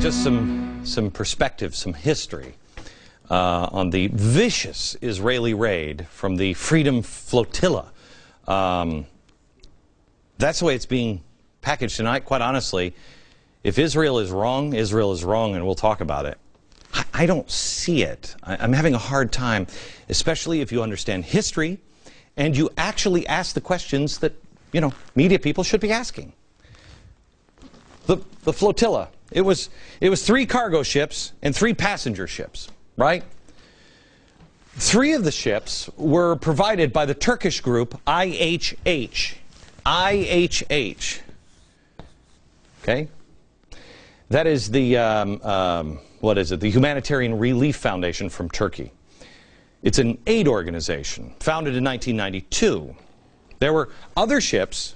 just some perspective, some history on the vicious Israeli raid from the Freedom Flotilla. That's the way it's being packaged tonight. Quite honestly, if Israel is wrong, and we'll talk about it. I don't see it. I'm having a hard time, especially if you understand history and you actually ask the questions that, you know, media people should be asking. The flotilla, it was 3 cargo ships and 3 passenger ships, right? 3 of the ships were provided by the Turkish group IHH. IHH. Okay? That is the, what is it? The Humanitarian Relief Foundation from Turkey. It's an aid organization founded in 1992. There were other ships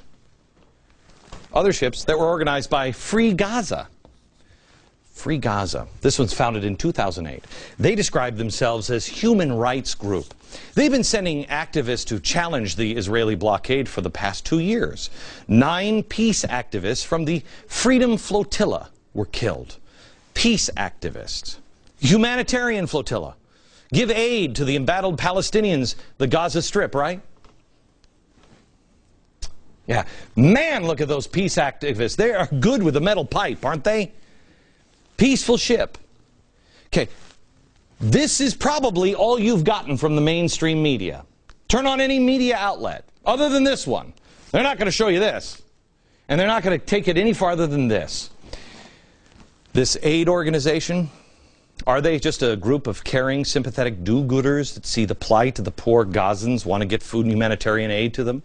that were organized by Free Gaza. Free Gaza. This one's founded in 2008. They describe themselves as human rights group. They've been sending activists to challenge the Israeli blockade for the past 2 years. 9 peace activists from the Freedom Flotilla were killed. Peace activists. Humanitarian flotilla. Give aid to the embattled Palestinians, the Gaza Strip, right? Yeah. Man, look at those peace activists. They are good with the metal pipe, aren't they? Peaceful ship. Okay. This is probably all you've gotten from the mainstream media. Turn on any media outlet, other than this one. They're not going to show you this. And they're not going to take it any farther than this. This aid organization, are they just a group of caring, sympathetic do-gooders that see the plight of the poor Gazans, want to get food and humanitarian aid to them?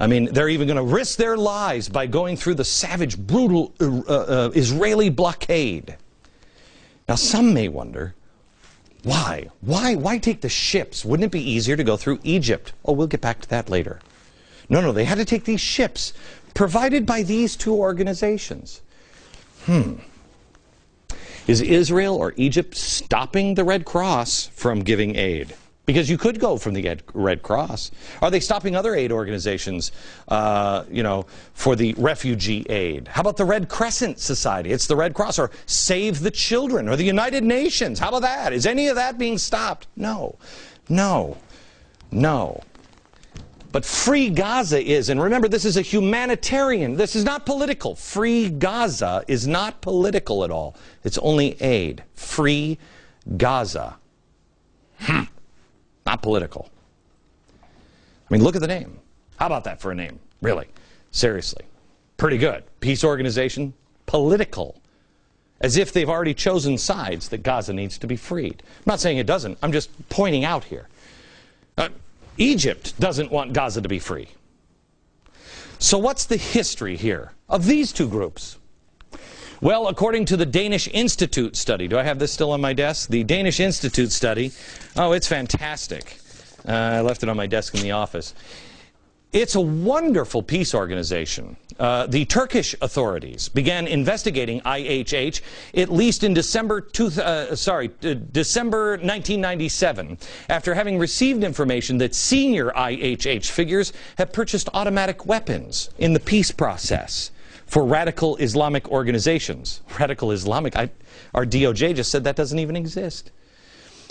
I mean, they're even going to risk their lives by going through the savage, brutal Israeli blockade. Now, some may wonder, why? Why take the ships? Wouldn't it be easier to go through Egypt? Oh, we'll get back to that later. No, they had to take these ships provided by these 2 organizations. Is Israel or Egypt stopping the Red Cross from giving aid? Because you could go from the Red Cross. Are they stopping other aid organizations, you know, for the refugee aid? How about the Red Crescent Society? It's the Red Cross. Or Save the Children, or the United Nations. How about that? Is any of that being stopped? No. But Free Gaza is, and remember, this is a humanitarian. This is not political. Free Gaza is not political at all. It's only aid. Free Gaza. Not political. I mean, look at the name. How about that for a name? Really? Seriously. Pretty good. Peace organization. Political. As if they've already chosen sides that Gaza needs to be freed. I'm not saying it doesn't. I'm just pointing out here. Egypt doesn't want Gaza to be free. So what's the history here of these 2 groups? Well, according to the Danish Institute study, do I have this still on my desk? The Danish Institute study, oh, it's fantastic. I left it on my desk in the office. It's a wonderful peace organization. The Turkish authorities began investigating IHH at least in December 1997, after having received information that senior IHH figures have purchased automatic weapons in the peace process for radical Islamic organizations. Radical Islamic? Our DOJ just said that doesn't even exist.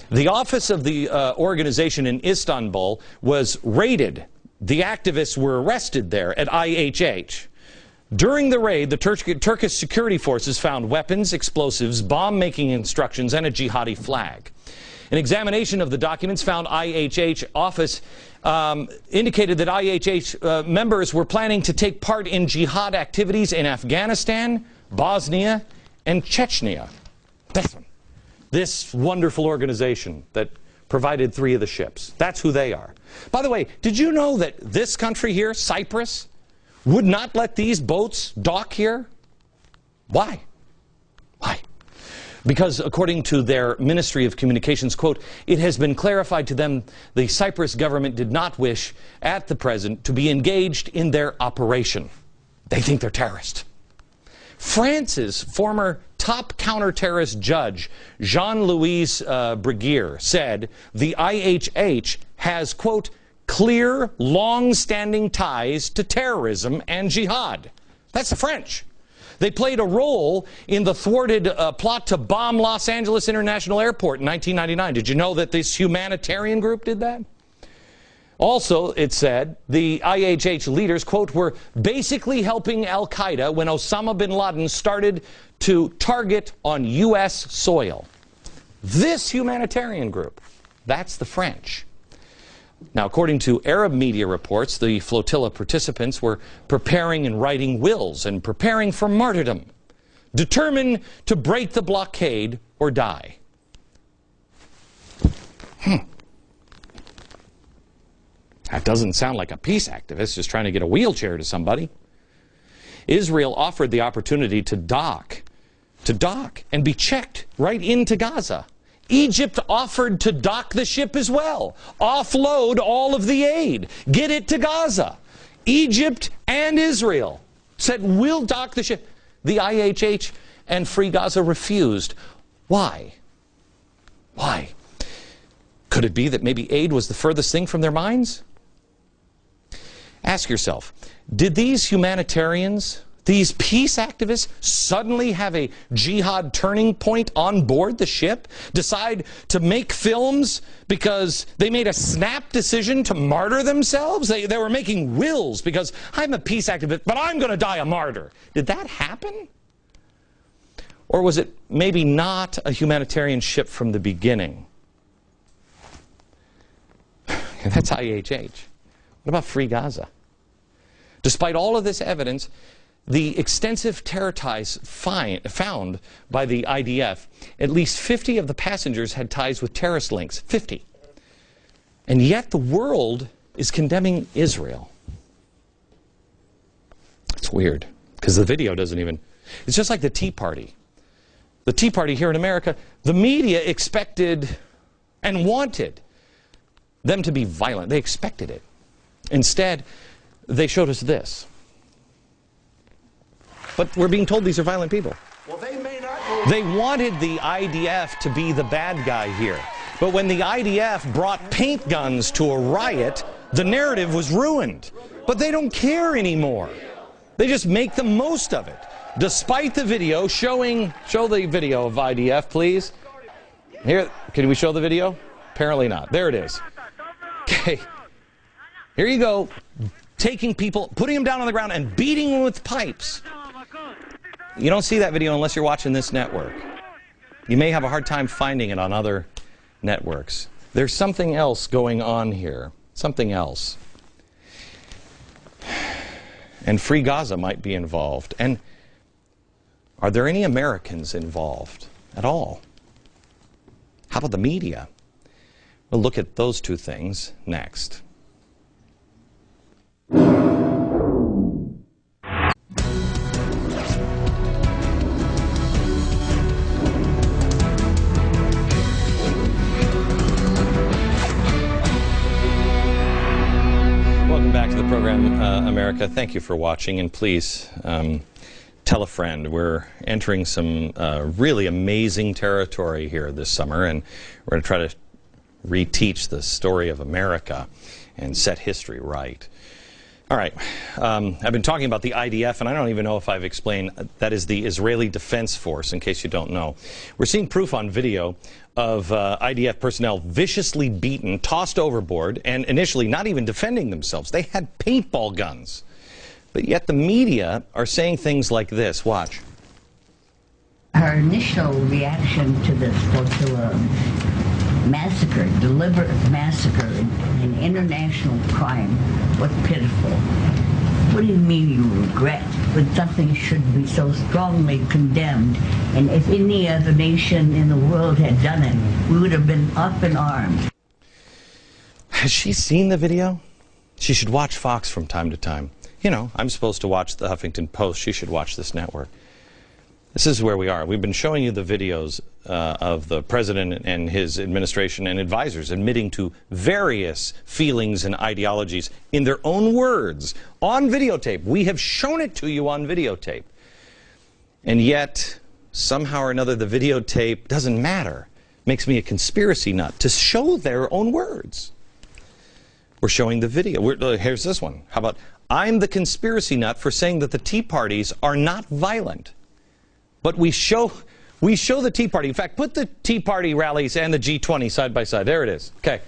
The office of the organization in Istanbul was raided. The activists were arrested there at IHH. During the raid, the Turkish security forces found weapons, explosives, bomb-making instructions, and a jihadi flag. An examination of the documents found IHH office indicated that IHH members were planning to take part in jihad activities in Afghanistan, Bosnia, and Chechnya. This wonderful organization that provided 3 of the ships. That's who they are. By the way, did you know that this country here, Cyprus, would not let these boats dock here? Why? Because according to their Ministry of Communications, quote, it has been clarified to them the Cyprus government did not wish at the present to be engaged in their operation. They think they're terrorists. France's former top counter-terrorist judge, Jean-Louis Bruguière, said the IHH has, quote, clear, long-standing ties to terrorism and jihad. That's the French. They played a role in the thwarted plot to bomb Los Angeles International Airport in 1999. Did you know that this humanitarian group did that? Also, it said, the IHH leaders, quote, were basically helping al-Qaeda when Osama bin Laden started to target on U.S. soil. This humanitarian group, that's the French. Now, according to Arab media reports, the flotilla participants were preparing and writing wills and preparing for martyrdom, determined to break the blockade or die. That doesn't sound like a peace activist just trying to get a wheelchair to somebody. Israel offered the opportunity to dock and be checked right into Gaza. Egypt offered to dock the ship as well, offload all of the aid, get it to Gaza. Egypt and Israel said, we'll dock the ship. The IHH and Free Gaza refused. Why? Why? Could it be that maybe aid was the furthest thing from their minds? Ask yourself, did these humanitarians, these peace activists, suddenly have a jihad turning point on board the ship? Decide to make films because they made a snap decision to martyr themselves? They were making wills because I'm a peace activist, but I'm going to die a martyr. Did that happen? Or was it maybe not a humanitarian ship from the beginning? That's IHH. What about Free Gaza? Despite all of this evidence, the extensive terror ties found by the IDF, at least 50 of the passengers had ties with terrorist links. 50. And yet the world is condemning Israel. It's weird, because the video doesn't even... It's just like the Tea Party. The Tea Party here in America, the media expected and wanted them to be violent. They expected it. Instead, they showed us this. But we're being told these are violent people. Well, they wanted the IDF to be the bad guy here. But when the IDF brought paint guns to a riot, the narrative was ruined. But they don't care anymore. They just make the most of it. Despite the video showing... Show the video of IDF, please. Here, can we show the video? Apparently not. There it is. Okay. Here you go. Taking people, putting them down on the ground and beating them with pipes. You don't see that video unless you're watching this network. You may have a hard time finding it on other networks. There's something else going on here. Something else. And Free Gaza might be involved. And are there any Americans involved at all? How about the media? We'll look at those two things next. Welcome back to the program, America. Thank you for watching, and please tell a friend. We're entering some really amazing territory here this summer, and we're going to try to reteach the story of America and set history right. All right, I've been talking about the IDF, and I don't even know if I've explained that is the Israeli Defense Force, in case you don't know. We're seeing proof on video of IDF personnel viciously beaten, tossed overboard, and initially not even defending themselves. They had paintball guns. But yet the media are saying things like this. Watch. Our initial reaction to this flotilla massacre, deliberate massacre, an international crime, was pitiful. What do you mean you regret when something should be so strongly condemned? And if any other nation in the world had done it, we would have been up in arms. Has she seen the video? She should watch Fox from time to time. You know, I'm supposed to watch the Huffington Post. She should watch this network. This is where we are. We've been showing you the videos of the president and his administration and advisors admitting to various feelings and ideologies in their own words on videotape. We have shown it to you on videotape. And yet, somehow or another, the videotape doesn't matter. Makes me a conspiracy nut to show their own words. We're showing the video. Here's this one. How about, I'm the conspiracy nut for saying that the Tea Parties are not violent. But we show the Tea Party. In fact, put the Tea Party rallies and the G20 side by side. There it is. Okay.